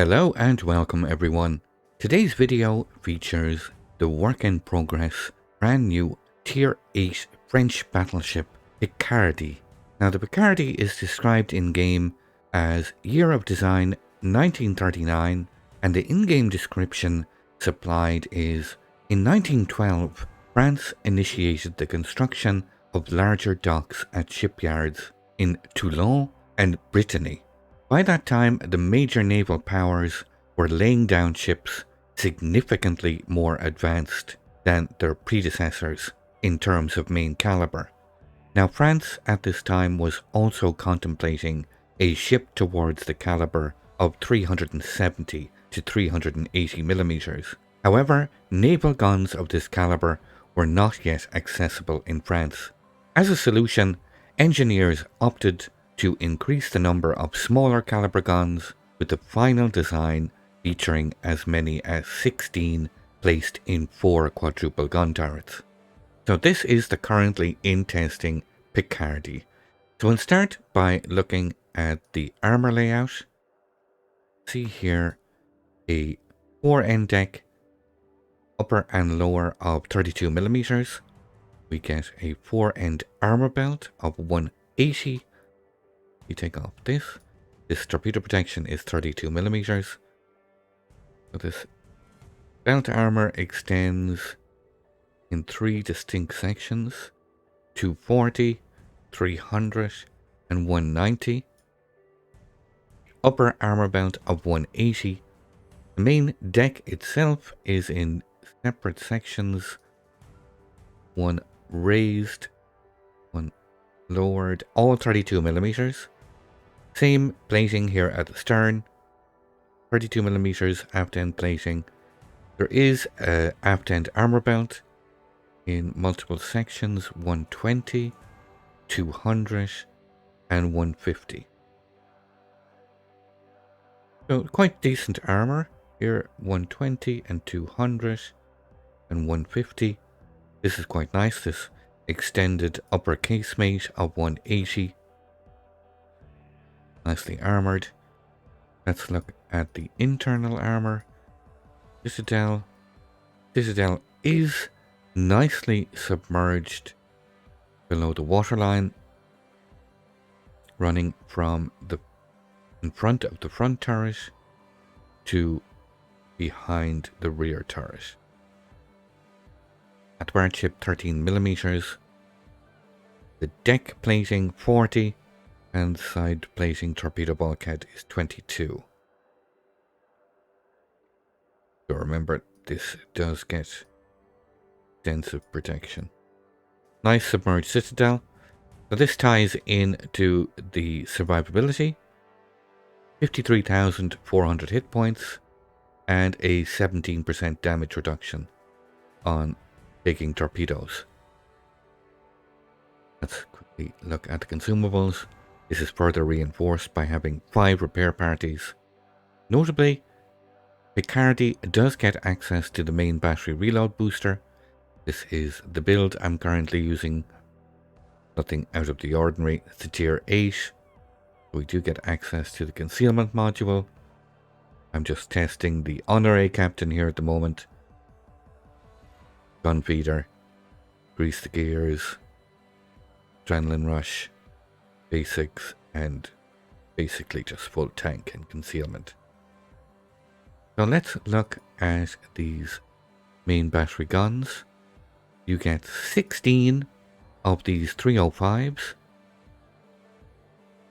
Hello and welcome everyone. Today's video features the work in progress brand new Tier 8 French battleship Picardie. Now the Picardie is described in game as year of design 1939 and the in-game description supplied is in 1912 France initiated the construction of larger docks at shipyards in Toulon and Brittany. By that time, the major naval powers were laying down ships significantly more advanced than their predecessors in terms of main caliber. Now, France at this time was also contemplating a ship towards the caliber of 370 to 380 millimeters. However, naval guns of this caliber were not yet accessible in France. As a solution, engineers opted to increase the number of smaller caliber guns, with the final design featuring as many as 16 placed in 4 quadruple gun turrets. So this is the currently in testing Picardie. So we'll start by looking at the armour layout. See here a 4-end deck, upper and lower of 32 millimeters. We get a 4-end armour belt of 180. You take off this torpedo protection is 32 millimeters. So this belt armor extends in 3 distinct sections: 240, 300, and 190. Upper armor belt of 180. The main deck itself is in separate sections, one raised, one lowered, all 32 millimeters. Same plating here at the stern, 32 millimeters aft end plating. There is a aft end armor belt in multiple sections: 120, 200, and 150. So quite decent armor here, 120 and 200 and 150. This is quite nice. This extended upper casemate of 180. Nicely armoured. Let's look at the internal armour. Citadel. Citadel is nicely submerged below the waterline, running from the in front of the front turret to behind the rear turret. At Battleship 13 millimeters. The deck plating 40. And side plating torpedo bulkhead is 22. So remember, this does get extensive protection. Nice submerged citadel. So this ties in to the survivability. 53,400 hit points and a 17% damage reduction on taking torpedoes. Let's quickly look at the consumables. This is further reinforced by having 5 repair parties. Notably, Picardie does get access to the main battery reload booster. This is the build I'm currently using. Nothing out of the ordinary. It's a tier 8. We do get access to the concealment module. I'm just testing the Honorary Captain here at the moment. Gun feeder. Grease the gears. Adrenaline rush. Basics, and basically just full tank and concealment. So let's look at these main battery guns. You get 16 of these 305s,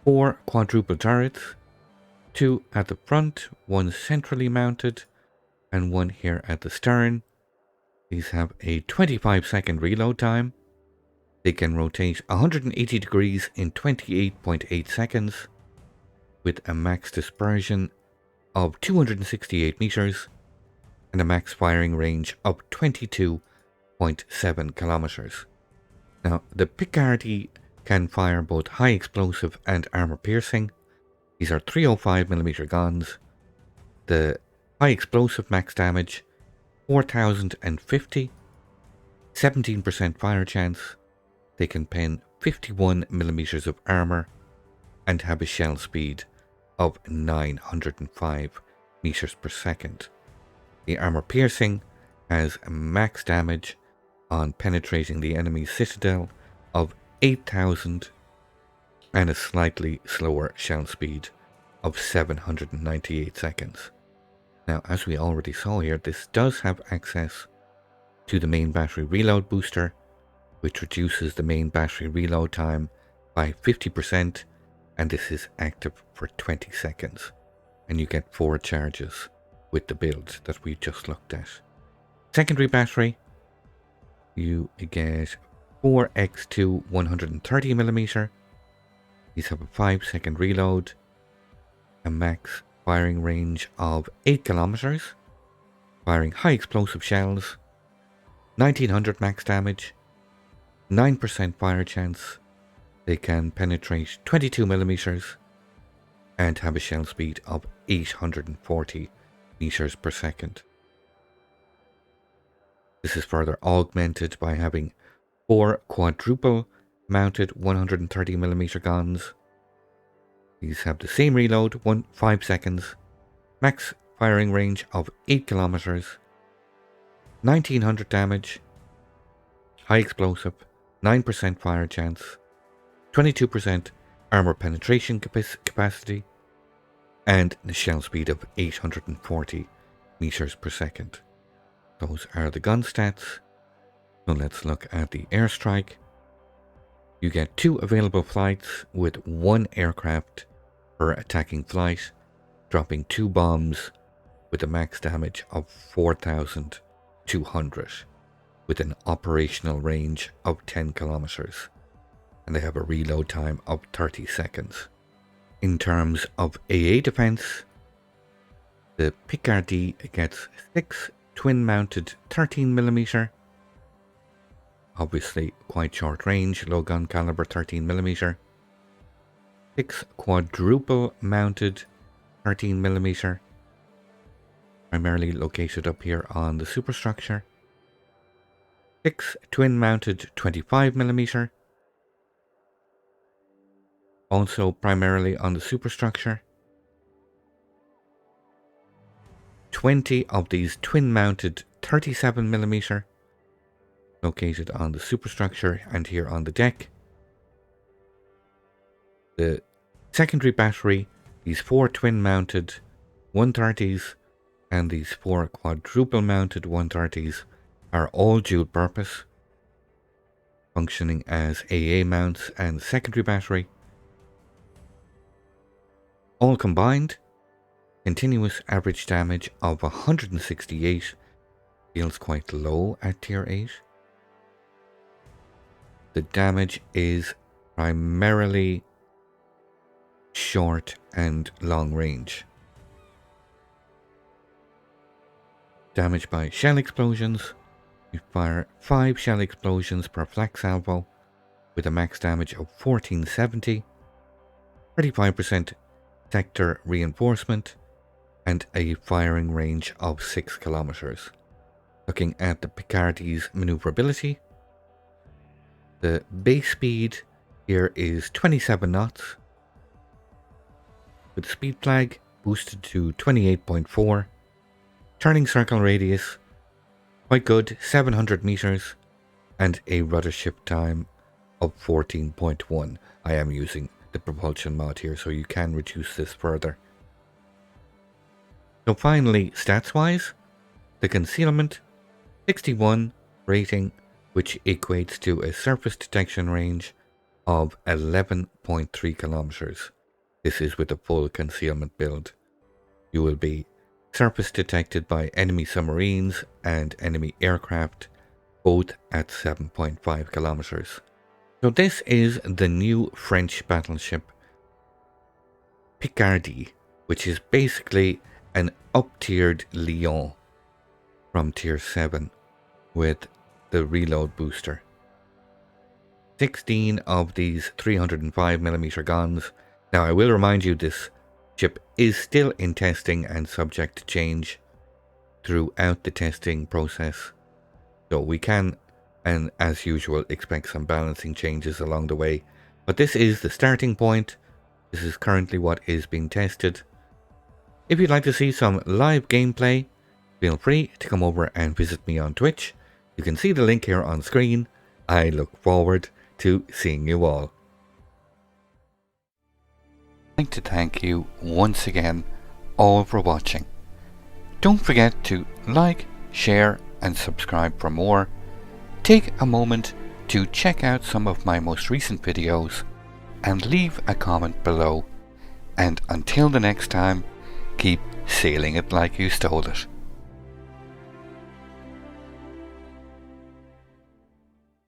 4 quadruple turrets, 2 at the front, 1 centrally mounted, and 1 here at the stern. These have a 25-second reload time. They can rotate 180 degrees in 28.8 seconds with a max dispersion of 268 meters and a max firing range of 22.7 kilometers. Now, the Picardie can fire both high explosive and armor piercing. These are 305mm guns. The high explosive max damage 4,050, 17% fire chance. They can pen 51 millimeters of armor and have a shell speed of 905 meters per second. The armor piercing has a max damage on penetrating the enemy's citadel of 8,000 and a slightly slower shell speed of 798 seconds. Now, as we already saw here, this does have access to the main battery reload booster, which reduces the main battery reload time by 50%, and this is active for 20 seconds. And you get 4 charges with the build that we just looked at. Secondary battery, you get 4x2 130mm. These have a 5-second reload, a max firing range of 8 kilometers, firing high explosive shells, 1900 max damage, 9% fire chance. They can penetrate 22mm and have a shell speed of 840 meters per second. This is further augmented by having 4 quadruple mounted 130mm guns. These have the same reload, 5 seconds, max firing range of 8 kilometers, 1900 damage, high explosive, 9% fire chance, 22% armor penetration capacity, and the shell speed of 840 meters per second. Those are the gun stats. So let's look at the airstrike. You get 2 available flights with 1 aircraft per attacking flight, dropping 2 bombs with a max damage of 4,200 with an operational range of 10 kilometers, and they have a reload time of 30 seconds. In terms of AA defense, the Picardie gets 6 twin-mounted 13mm, obviously quite short range, low gun caliber 13mm, 6 quadruple mounted 13mm, primarily located up here on the superstructure, 6 twin-mounted 25mm, also primarily on the superstructure. 20 of these twin-mounted 37mm located on the superstructure and here on the deck. The secondary battery, these 4 twin-mounted 130s and these 4 quadruple-mounted 130s are all dual-purpose, functioning as AA mounts and secondary battery. All combined, continuous average damage of 168 feels quite low at tier 8. The damage is primarily short and long range. Damage by shell explosions. You fire 5 shell explosions per flak salvo with a max damage of 1470, 35% sector reinforcement, and a firing range of 6 kilometers. Looking at the Picardie's maneuverability, the base speed here is 27 knots, with the speed flag boosted to 28.4, turning circle radius quite good, 700 meters, and a rudder shift time of 14.1. I am using the propulsion mod here, so you can reduce this further. So finally, stats wise, the concealment 61 rating, which equates to a surface detection range of 11.3 kilometers. This is with a full concealment build. You will be surface detected by enemy submarines and enemy aircraft, both at 7.5 kilometers. So this is the new French battleship Picardie, which is basically an up-tiered Lyon from tier 7 with the reload booster. 16 of these 305mm guns. Now I will remind you this ship is still in testing and subject to change throughout the testing process. So we can, and as usual, expect some balancing changes along the way. But this is the starting point. This is currently what is being tested. If you'd like to see some live gameplay, feel free to come over and visit me on Twitch. You can see the link here on screen. I look forward to seeing you all. I'd like to thank you once again all for watching. Don't forget to like, share and subscribe for more. Take a moment to check out some of my most recent videos and leave a comment below. And until the next time, keep sailing it like you stole it.